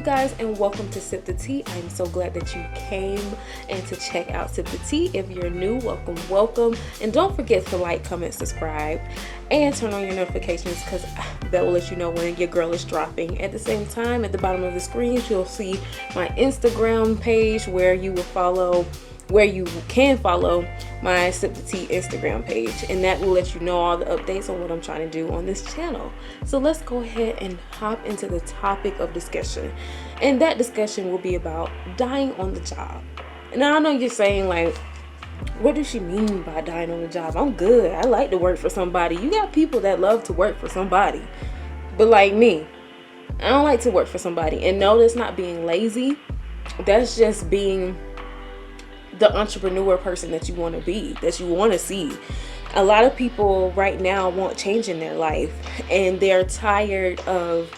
you guys, and welcome to Sip the Tea. I'm so glad that you came and to check out Sip the Tea. If you're new, welcome. And don't forget to like, comment, subscribe, and turn on your notifications, because that will let you know when your girl is dropping. At the same time, at the bottom of the screen, you'll see my Instagram page where you can follow my Sip the Tea Instagram page, and that will let you know all the updates on what I'm trying to do on this channel. So let's go ahead and hop into the topic of discussion, and that discussion will be about dying on the job. Now I know you're saying, like, what does she mean by dying on the job? I'm good. I like to work for somebody. You got people that love to work for somebody, but like me, I don't like to work for somebody. And no, that's not being lazy. That's just being the entrepreneur person that you want to be, that you want to see. A lot of people right now want change in their life, and they're tired of,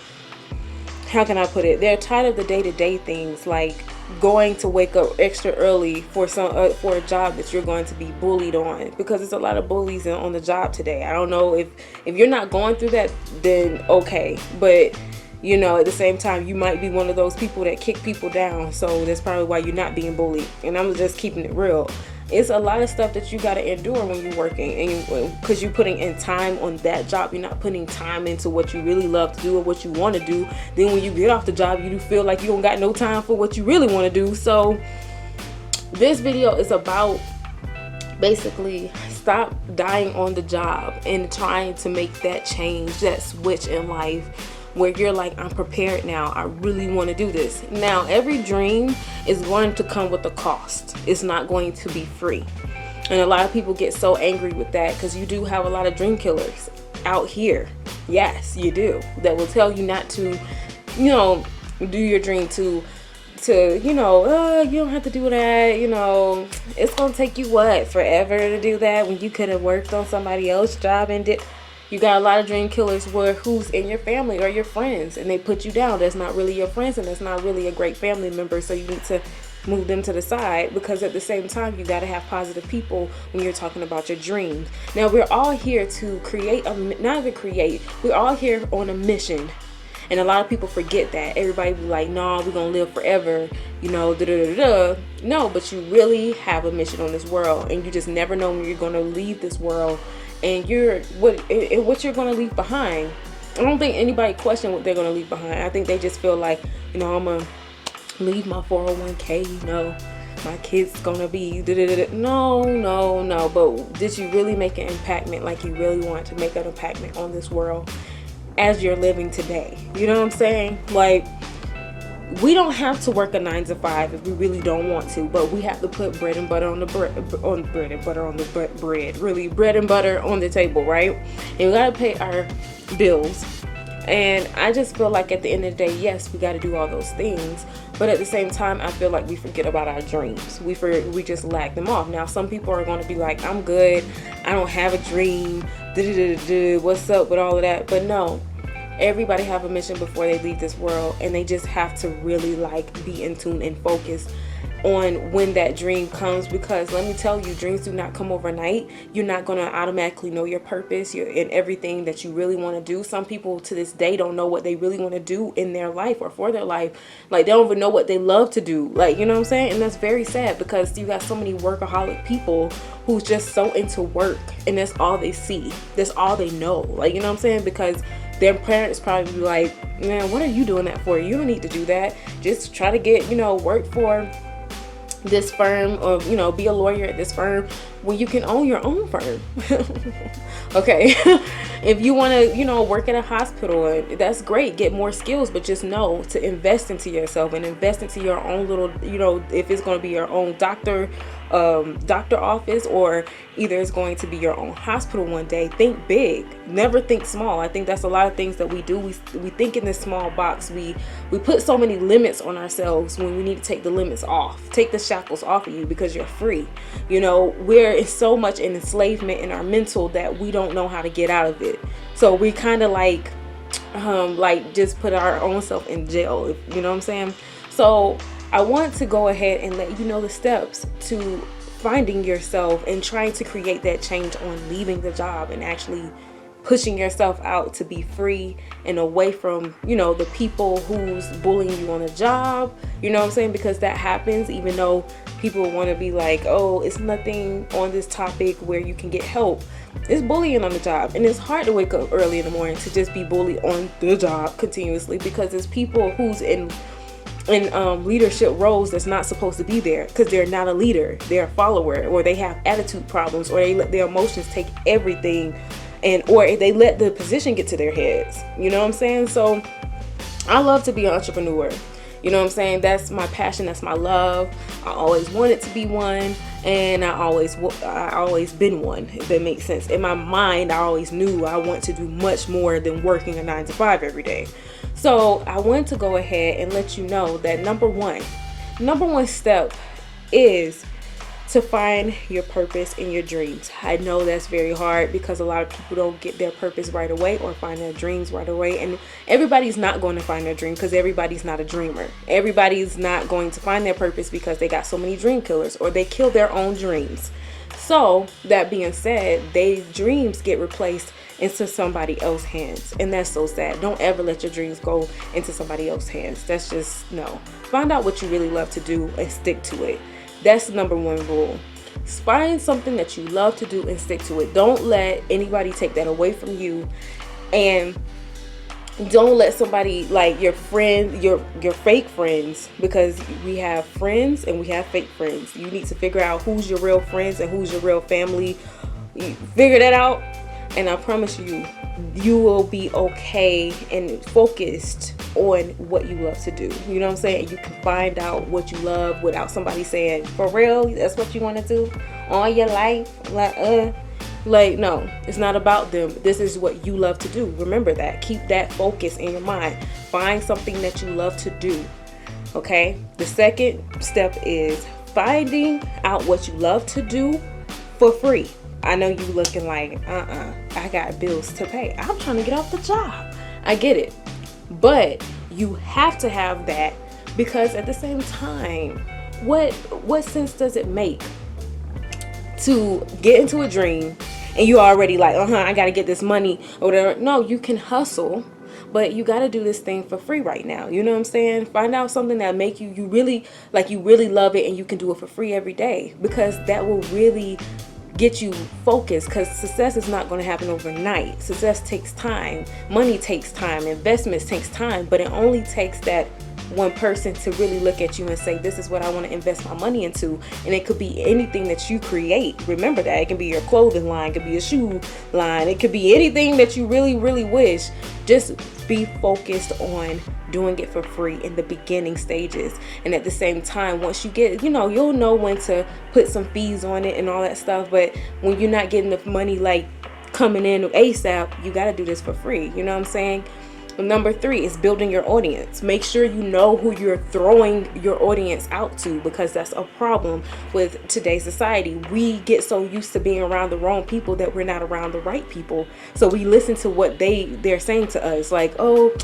how can I put it? They're tired of the day-to-day things, like going to wake up extra early for a job that you're going to be bullied on, because there's a lot of bullies on the job today. I don't know if you're not going through that, then okay, but you know, at the same time, you might be one of those people that kick people down. So that's probably why you're not being bullied. And I'm just keeping it real. It's a lot of stuff that you got to endure when you're working, and because you're putting in time on that job. You're not putting time into what you really love to do or what you want to do. Then when you get off the job, you do feel like you don't got no time for what you really want to do. So this video is about basically stop dying on the job and trying to make that change, that switch in life, where you're like, I'm prepared now. I really want to do this. Now, every dream is going to come with a cost. It's not going to be free. And a lot of people get so angry with that, because you do have a lot of dream killers out here. Yes, you do. That will tell you not to, do your dream to you don't have to do that. It's going to take you forever to do that, when you could have worked on somebody else's job and did. You got a lot of dream killers who's in your family or your friends, and they put you down. That's not really your friends, and that's not really a great family member. So you need to move them to the side, because at the same time, you got to have positive people when you're talking about your dreams. Now, we're all here to we're all here on a mission. And a lot of people forget that. Everybody be like, no, we're going to live forever, No, but you really have a mission on this world, and you just never know when you're going to leave this world. And what you're going to leave behind. I don't think anybody question what they're going to leave behind. I think they just feel like, I'm going to leave my 401k, my kid's going to be no. But did you really make an impact, like you really want to make an impact on this world as you're living today? You know what I'm saying? Like, we don't have to work a 9 to 5 if we really don't want to, but we have to put bread and butter on the table, right? And we gotta pay our bills. And I just feel like at the end of the day, yes, we got to do all those things, but at the same time, I feel like we forget about our dreams. We just lag them off. Now, some people are going to be like, I'm good, I don't have a dream, what's up with all of that? But no. Everybody have a mission before they leave this world, and they just have to really be in tune and focus on when that dream comes, because let me tell you, dreams do not come overnight. You're not going to automatically know your purpose and everything that you really want to do. Some people to this day don't know what they really want to do in their life or for their life. Like, they don't even know what they love to do. Like, you know what I'm saying? And that's very sad, because you got so many workaholic people who's just so into work, and that's all they see. That's all they know. Like, you know what I'm saying? Because their parents probably be like, man, what are you doing that for? You don't need to do that. Just try to get, work for this firm, or be a lawyer at this firm, when you can own your own firm. Okay. If you want to work at a hospital, that's great, get more skills, but just know to invest into yourself and invest into your own little, if it's going to be your own doctor office, or either it's going to be your own hospital one day. Think big, never think small. I think that's a lot of things that we do. We think in this small box. We put so many limits on ourselves when we need to take the limits off. Take the shackles off of you, because you're free. We're in so much in enslavement in our mental that we don't know how to get out of it. So we kind of like just put our own self in jail, you know what I'm saying? So I want to go ahead and let you know the steps to finding yourself and trying to create that change on leaving the job and actually pushing yourself out to be free and away from, the people who's bullying you on a job. You know what I'm saying? Because that happens, even though people want to be like, oh, it's nothing on this topic where you can get help. It's bullying on the job, and it's hard to wake up early in the morning to just be bullied on the job continuously, because it's people who's in leadership roles that's not supposed to be there, because they're not a leader, they're a follower, or they have attitude problems, or they let their emotions take everything, or they let the position get to their heads. You know what I'm saying? So I love to be an entrepreneur. You know what I'm saying? That's my passion. That's my love. I always wanted to be one, and I always been one, if that makes sense. In my mind, I always knew I want to do much more than working a 9-to-5 every day. So I wanted to go ahead and let you know that number one step is to find your purpose in your dreams. I know that's very hard, because a lot of people don't get their purpose right away or find their dreams right away. And everybody's not going to find their dream, because everybody's not a dreamer. Everybody's not going to find their purpose because they got so many dream killers, or they kill their own dreams. So that being said, they dreams get replaced into somebody else's hands, and that's so sad. Don't ever let your dreams go into somebody else's hands. That's just no. Find out what you really love to do and stick to it. That's the number one rule. Find something that you love to do and stick to it. Don't let anybody take that away from you, and don't let somebody, like your friend, your fake friends, because we have friends and we have fake friends. You need to figure out who's your real friends and who's your real family. You figure that out, and I promise you, you will be okay and focused on what you love to do. You know what I'm saying? You can find out what you love without somebody saying, for real, that's what you want to do all your life? Like, no, it's not about them. This is what you love to do. Remember that. Keep that focus in your mind. Find something that you love to do. Okay? The second step is finding out what you love to do for free. I know you looking like, I got bills to pay. I'm trying to get off the job. I get it. But you have to have that, because at the same time, what sense does it make to get into a dream and you already like, I got to get this money or whatever? No, you can hustle, but you got to do this thing for free right now. You know what I'm saying? Find out something that make you really love it, and you can do it for free every day, because that will really get you focused, because success is not going to happen overnight. Success takes time. Money takes time. Investments takes time. But it only takes that one person to really look at you and say, this is what I want to invest my money into. And it could be anything that you create. Remember that. It can be your clothing line. It could be a shoe line. It could be anything that you really, really wish. Just be focused on doing it for free in the beginning stages. And at the same time, once you get, you'll know when to put some fees on it and all that stuff. But when you're not getting the money like coming in ASAP, you got to do this for free. You know what I'm saying? Number 3 is building your audience. Make sure you know who you're throwing your audience out to, because that's a problem with today's society. We get so used to being around the wrong people that we're not around the right people. So we listen to what they're saying to us, like, oh,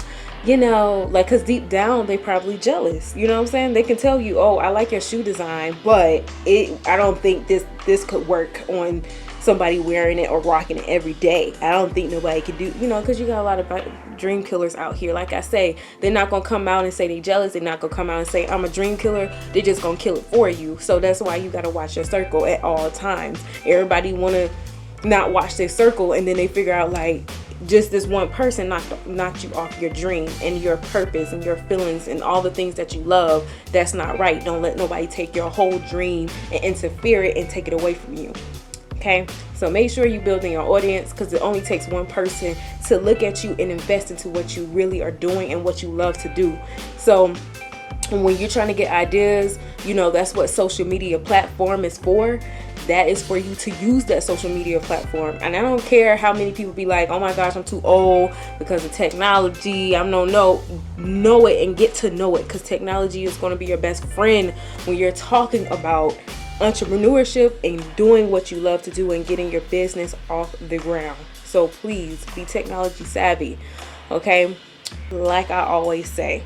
because deep down they probably jealous. You know what I'm saying? They can tell you, oh, I like your shoe design, but I don't think this could work on somebody wearing it or rocking it every day. I don't think nobody could do, because you got a lot of dream killers out here. Like I say, they're not going to come out and say they jealous. They're not going to come out and say, I'm a dream killer. They're just going to kill it for you. So that's why you got to watch your circle at all times. Everybody want to not watch their circle, and then they figure out like just this one person knocked you off your dream and your purpose and your feelings and all the things that you love. That's not right. Don't let nobody take your whole dream and interfere it and take it away from you. Okay, so make sure you're building your audience, because it only takes one person to look at you and invest into what you really are doing and what you love to do. So when you're trying to get ideas, that's what social media platform is for. That is for you to use that social media platform. And I don't care how many people be like, oh my gosh, I'm too old because of technology. I don't know it and get to know it, because technology is going to be your best friend when you're talking about entrepreneurship and doing what you love to do and getting your business off the ground. So please be technology savvy. Okay, like I always say,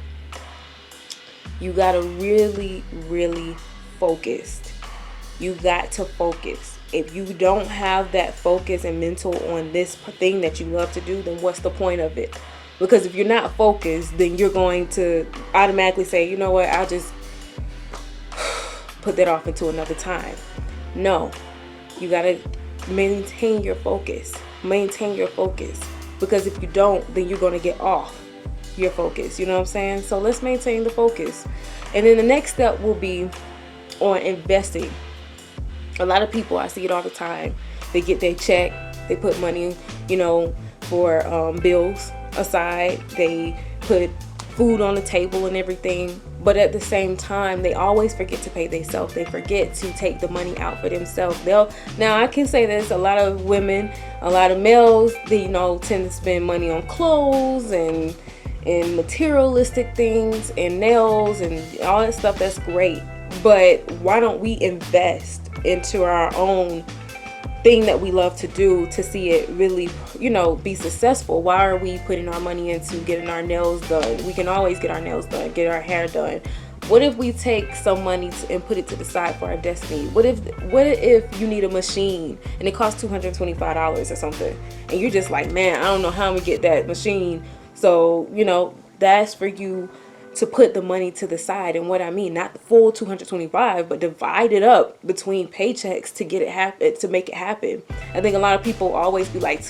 you gotta really focus. You got to focus. If you don't have that focus and mental on this thing that you love to do, then what's the point of it? Because if you're not focused, then you're going to automatically say, you know what, I'll just put that off into another time. No, you got to maintain your focus. Maintain your focus. Because if you don't, then you're going to get off your focus. You know what I'm saying? So let's maintain the focus. And then the next step will be on investing. A lot of people, I see it all the time. They get their check. They put money, for bills aside. They put food on the table and everything. But at the same time, they always forget to pay themselves. They forget to take the money out for themselves. Now I can say this, a lot of women, a lot of males, they tend to spend money on clothes and materialistic things and nails and all that stuff. That's great. But why don't we invest into our own thing that we love to do to see it really, be successful? Why are we putting our money into getting our nails done? We can always get our nails done, get our hair done. What if we take some money and put it to the side for our destiny? What if you need a machine and it costs $225 or something, and you're just like, man, I don't know how I'm gonna get that machine. So, that's for you to put the money to the side. And what I mean, not the full 225, but divide it up between paychecks to get it happen, to make it happen. I think a lot of people always be like,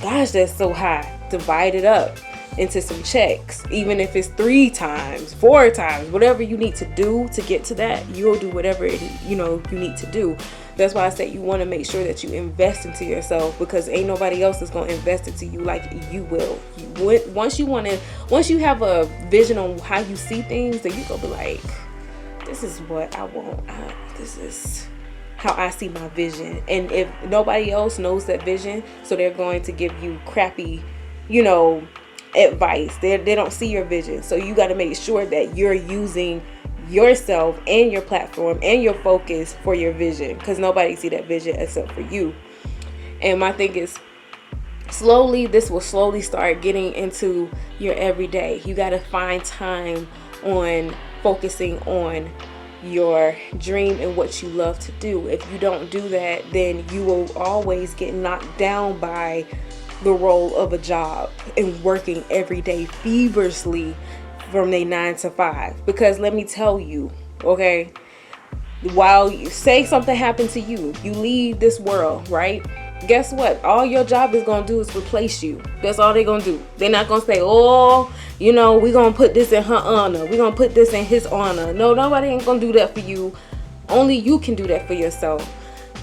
gosh, that's so high. Divide it up into some checks. Even if it's 3 times, 4 times, whatever you need to do to get to that, you'll do whatever you need to do. That's why I said you want to make sure that you invest into yourself, because ain't nobody else is going to invest into you like you will. Once you have a vision on how you see things, then you go be like, this is what I want. This is how I see my vision. And if nobody else knows that vision, so they're going to give you crappy, advice. They don't see your vision. So you got to make sure that you're using yourself and your platform and your focus for your vision, because nobody see that vision except for you. And my thing is, this will slowly start getting into your everyday. You got to find time on focusing on your dream and what you love to do. If you don't do that, then you will always get knocked down by the role of a job and working every day feverishly from a 9 to 5. Because let me tell you, okay, while you say something happened to you, you leave this world, right? Guess what? All your job is going to do is replace you. That's all they're going to do. They're not going to say, oh, we're going to put this in her honor. We're going to put this in his honor. No, nobody ain't going to do that for you. Only you can do that for yourself.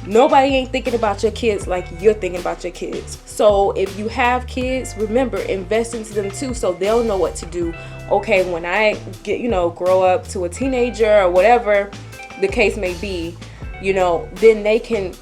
Nobody ain't thinking about your kids like you're thinking about your kids. So if you have kids, remember, invest into them too, so they'll know what to do. Okay, when I get, grow up to a teenager or whatever the case may be, then they can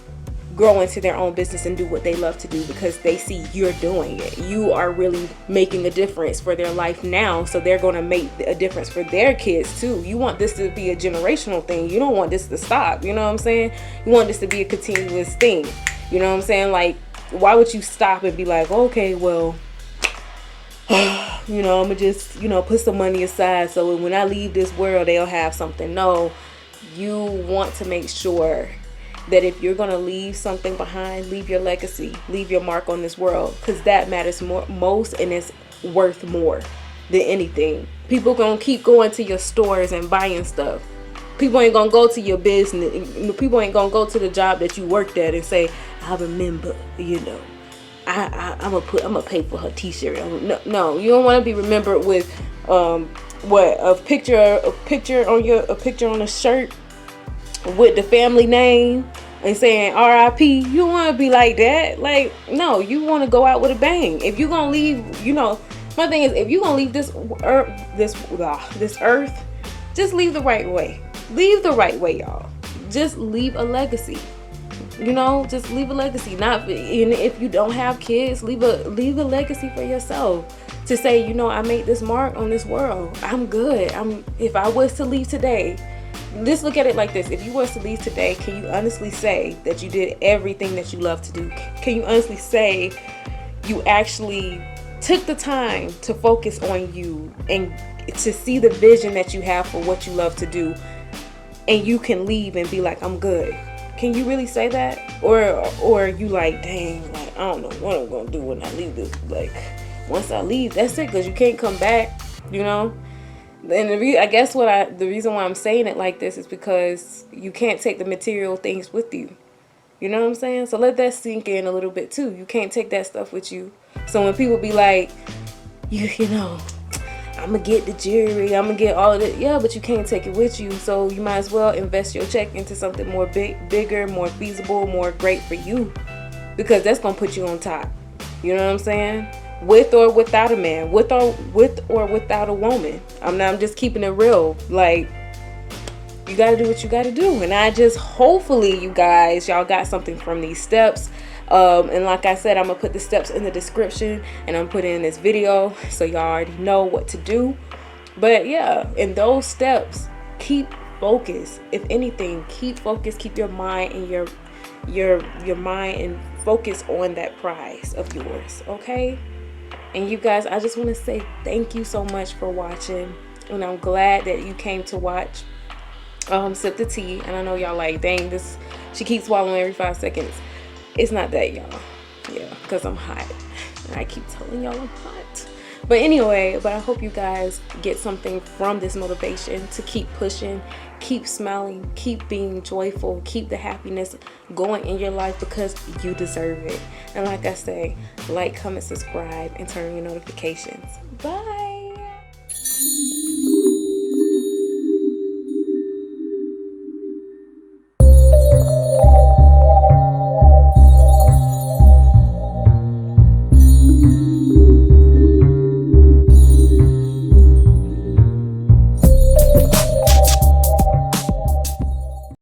grow into their own business and do what they love to do, because they see you're doing it. You are really making a difference for their life now, so they're going to make a difference for their kids too. You want this to be a generational thing. You don't want this to stop. You know what I'm saying? You want this to be a continuous thing. You know what I'm saying? Like, why would you stop and be like, okay, well, I'm gonna just, put some money aside so when I leave this world, they'll have something. No, you want to make sure that if you're going to leave something behind, leave your legacy, leave your mark on this world, because that matters most, and it's worth more than anything. People going to keep going to your stores and buying stuff. People ain't going to go to your business. People ain't going to go to the job that you worked at and say, I remember, I'm gonna pay for her t-shirt. No, you don't want to be remembered with a picture on a shirt with the family name and saying RIP. You don't want to be like that. Like, no, you want to go out with a bang. If you're gonna leave, my thing is, if you're gonna leave this earth, just leave the right way. Leave the right way, y'all. Just leave a legacy. Just leave a legacy. Not, and if you don't have kids, leave a legacy for yourself to say, I made this mark on this world. I'm good. If I was to leave today, just look at it like this. If you was to leave today, can you honestly say that you did everything that you love to do? Can you honestly say you actually took the time to focus on you and to see the vision that you have for what you love to do, and you can leave and be like, I'm good. Can you really say that? Or you like, dang, like, I don't know what I'm gonna do when I leave this. Like, once I leave, that's it, because you can't come back, you know? And I guess the reason why I'm saying it like this is because you can't take the material things with you. You know what I'm saying? So let that sink in a little bit too. You can't take that stuff with you. So when people be like, you know, I'm gonna get the jewelry, I'm gonna get all of it. Yeah, but you can't take it with you. So you might as well invest your check into something more bigger, more feasible, more great for you, because that's gonna put you on top. You know what I'm saying? With or without a man, with or without a woman. I'm just keeping it real. Like, you got to do what you got to do. And I just, hopefully you guys, y'all got something from these steps. And like I said, I'm going to put the steps in the description, and I'm putting in this video so y'all already know what to do. But yeah, in those steps, keep focus. If anything, keep focus, keep your mind and your mind and focus on that prize of yours. Okay. And you guys, I just want to say thank you so much for watching. And I'm glad that you came to watch Sip the Tea. And I know y'all like, dang, this, she keeps swallowing every 5 seconds. It's not that, y'all. Yeah, because I'm hot. And I keep telling y'all I'm hot. But anyway, I hope you guys get something from this motivation to keep pushing, keep smiling, keep being joyful, keep the happiness going in your life, because you deserve it. And like I say, like, comment, subscribe, and turn on your notifications. Bye.